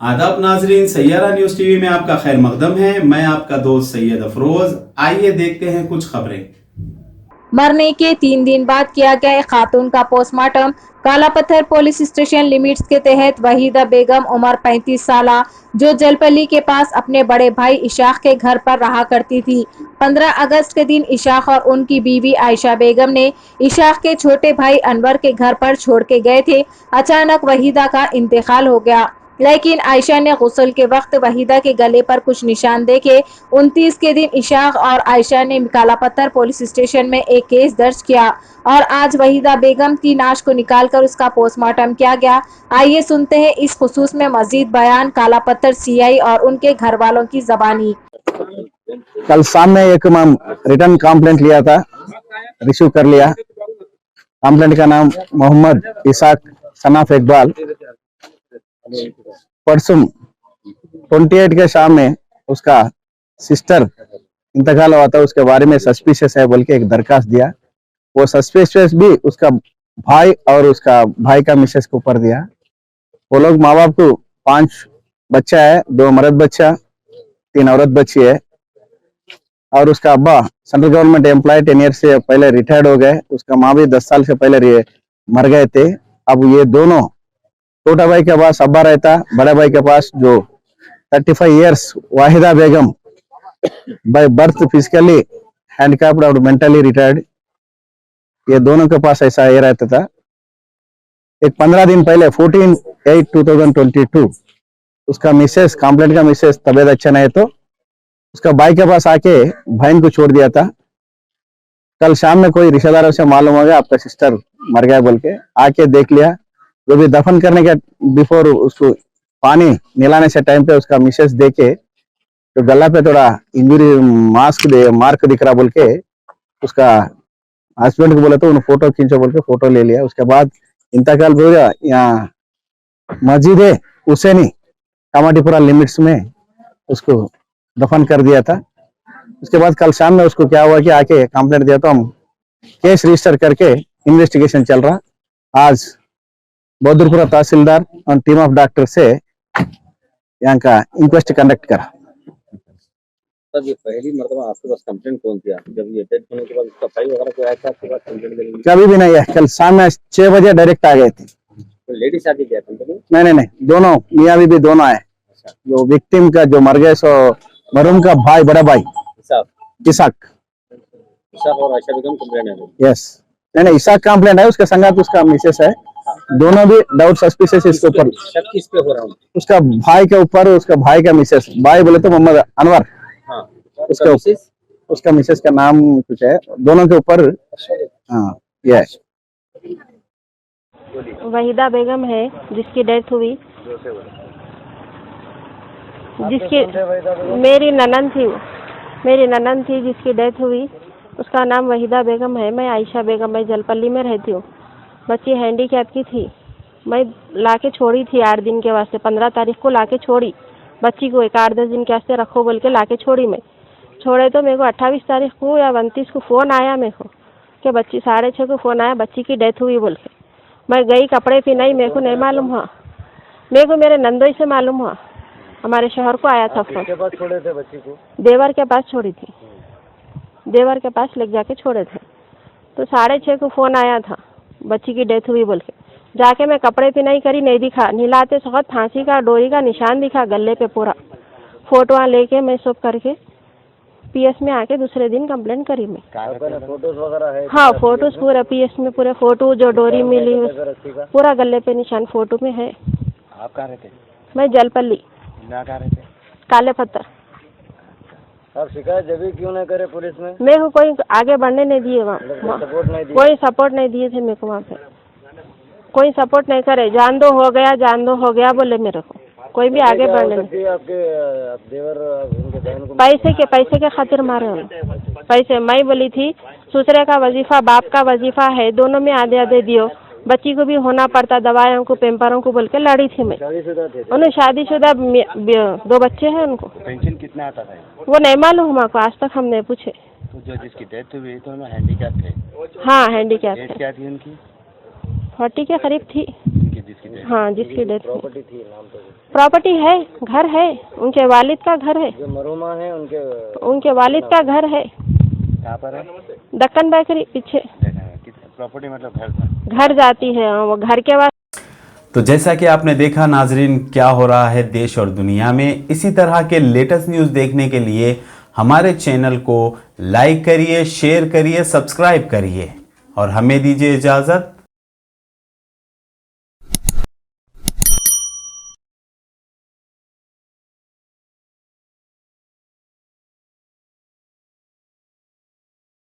आदाब नाजरीन, Saiyaara news TV में आपका खैर मकदम है। मैं आपका दोस्त सैयद अफरोज। आइए देखते हैं कुछ खबरें। मरने के 3 दिन बाद किया गया एक खातून का postmortem. Kalapatthar police station limits के तहत वहीदा बेगम उम्र 35 साल, जो जलपल्ली के पास अपने बड़े भाई इशाक के घर पर रहा करती थी। 15 अगस्त के दिन इशाक और उनकी बीवी आयशा बेगम ने इशाक के छोटे भाई अनवर के घर पर छोड़ के गए थे। अचानक वहीदा का इंतकाल हो गया, लेकिन आयशा ने गुस्ल के वक्त वहीदा के गले पर कुछ निशान देखे। 29 के दिन इशाक और आयशा ने कालापत्थर पुलिस स्टेशन में एक केस दर्ज किया और आज वहीदा बेगम की नाश को निकालकर उसका पोस्टमार्टम किया गया। आइए सुनते हैं इस खुसूस में मजीद बयान कालापत्थर सीआई और उनके घर वालों की जबानी। कल शाम में एक रिटर्न कंप्लेंट लिया था, रिसीव कर लिया। कंप्लेंट का नाम मोहम्मद इसाक सनाफ इकबाल। परसों 28 के शाम में उसका सिस्टर इंतकाल हुआ था, उसके बारे में सस्पिशियस है बोल के एक दरखास्त दिया। वो सस्पिशियस भी उसका भाई और उसका भाई का मिसेस के ऊपर दिया। वो लोग माँ बाप को 5 बच्चा है, 2 मर्द बच्चा, 3 औरत बच्ची है। और उसका अब्बा सेंट्रल गवर्नमेंट एम्प्लॉय 10 ईयर से पहले रिटायर्ड हो गए। उसका माँ भी 10 साल से पहले मर गए थे। अब ये दोनों, छोटा भाई के पास अब्बा रहता, बड़े भाई के पास जो 35 years Waheeda Begum by birth physically handicapped और मेंटली रिटायर्ड, ये दोनों के पास ऐसा ये रहता था। एक 15 दिन पहले 14/8/2022 उसका मिसेस, कंप्लेंट का मिसेस तबीयत अच्छा नहीं तो उसका भाई के पास आके बहन को छोड़ दिया था। कल शाम में कोई रिश्तेदारों से मालूम हो गया आपका सिस्टर मर गया बोल के, आके देख लिया। जो भी दफन करने के बिफोर उसको पानी मिलाने से टाइम पे उसका मिसेस देखे तो गला पे थोड़ा इंजुरी मार्क दिख रहा बोल के उसका हस्बैंड को बोला तो उन्हें फोटो खींचो बोल के फोटो ले लिया। उसके बाद इंतकाल हो गया। यहाँ मस्जिद है हुसैनी कामाटीपुरा लिमिट्स में उसको दफन कर दिया था। उसके बाद कल शाम में उसको क्या हुआ कि आके कंप्लेंट दिया तो हम केस रजिस्टर करके इन्वेस्टिगेशन चल रहा। आज बहादुरपुरा तहसीलदार और टीम ऑफ डॉक्टर से यहाँ का इंक्वेस्ट कंडक्ट करा। सर, ये पहली मर्तबा आपके पास कंप्लेंट कौन किया? जब ये डेथ होने के बाद सफाई वगैरह कोई आया था आपके पास कंप्लेंट के लिए? कभी भी नहीं है। कल शाम में 6 बजे डायरेक्ट आ गए थे। तो लेडीज आके गया कंप्लेंट? नहीं, दोनों मियाँ बीबी दोनों आए। जो विक्टिम का जो मर गए सो मरूम का भाई, बड़ा भाई इसाक और आयशा बेगम कंप्लेंट है? यस। नहीं, इसाक कंप्लेंट है, उसका संगात उसका मिसेस है। दोनों भी डाउट सस्पिशियस इसके ऊपर। शक किस पे हो रहा हूँ? उसका भाई के ऊपर, उसका भाई का मिसेस, भाई बोले तो मोहम्मद अनवर। हाँ, उसका मिसेस का नाम कुछ है, दोनों के ऊपर। हाँ, ये वहीदा बेगम है जिसकी डेथ हुई, जिसकी मेरी ननन थी जिसकी डेथ हुई। उसका नाम वहीदा बेगम है। मैं आयशा बेगम, मैं जलपल्ली में रहती हूँ। बच्ची हैंडीकैप की थी। मैं लाके छोड़ी थी 8 दिन के वास्ते। 15 तारीख को लाके छोड़ी बच्ची को। एक 8-10 दिन के वास्ते रखो बोल के लाके छोड़ी। मैं छोड़े तो मेरे को 28 तारीख को या 29 को फ़ोन आया मेरे को कि बच्ची 6:30 को फ़ोन आया बच्ची की डेथ हुई बोल के। मैं गई, कपड़े पहनाई, मेरे को नहीं मालूम हुआ। मेरे को मेरे नंदोई से मालूम हुआ, हमारे शहर को आया था फोन। किसके पास छोड़े थे बच्ची को? देवर के पास छोड़ी थी, देवर के पास ले जाके छोड़े थे। तो 6:30 को फ़ोन आया था बच्ची की डेथ हुई बोल के। जाके मैं कपड़े पहनाई करी, नहीं दिखा। नहलाते वक्त फांसी का डोरी का निशान दिखा गले पे पूरा। फोटो लेके मैं सब करके पीएस में आके दूसरे दिन कंप्लेंट करी मैं। फोटोज वगैरह है? हाँ, फोटोज पूरा पीएस में, पूरे फोटो जो डोरी मिली पूरा गले पे निशान फोटो में है। आप कहाँ रहते? मैं जलपल्ली। कहाँ रहते? काले पत्थर। आप शिकायत जब भी क्यों नहीं करे पुलिस में? मेरे को कोई आगे बढ़ने नहीं दिए वहाँ, सपोर्ट नहीं दिया? कोई सपोर्ट नहीं दिए थे मेरे को वहाँ पे। कोई सपोर्ट नहीं करे, जान दो हो गया बोले मेरे को। कोई भी आगे बढ़ने नहीं। आपके देवर उनके बहन को पैसे के खातिर मारे उन्होंने। पैसे, मैं बोली थी ससुरे का वजीफा बाप का वजीफा है, दोनों में आधे दियो। बच्ची को भी होना पड़ता, दवाइयों को पेम्परों को बोल के लड़ी थी मैं। उन्हें शादीशुदा 2 बच्चे हैं उनको। पेंशन कितना आता था? वो नहीं मालूम हमको, आज तक हम नहीं पूछे। तो जो जिसकी डेथ हुई तो हैंडीकैप थे? हाँ, हैंडीकैप थे। क्या थी उनकी? 40 के करीब थी। जिसकी डेथ? हाँ, जिसकी डेथ प्रॉपर्टी थी नाम तो? प्रॉपर्टी है, घर है, उनके वालिद का घर है, जो मरूमा है उनके वालिद का घर है, कहाँ पर है? दक्कन बेकरी पीछे। प्रॉपर्टी मतलब घर जाती है, वो घर के बाद। तो जैसा कि आपने देखा नाजरीन, क्या हो रहा है देश और दुनिया में। इसी तरह के लेटेस्ट न्यूज़ देखने के लिए हमारे चैनल को लाइक करिए, शेयर करिए, सब्सक्राइब करिए और हमें दीजिए इजाज़त।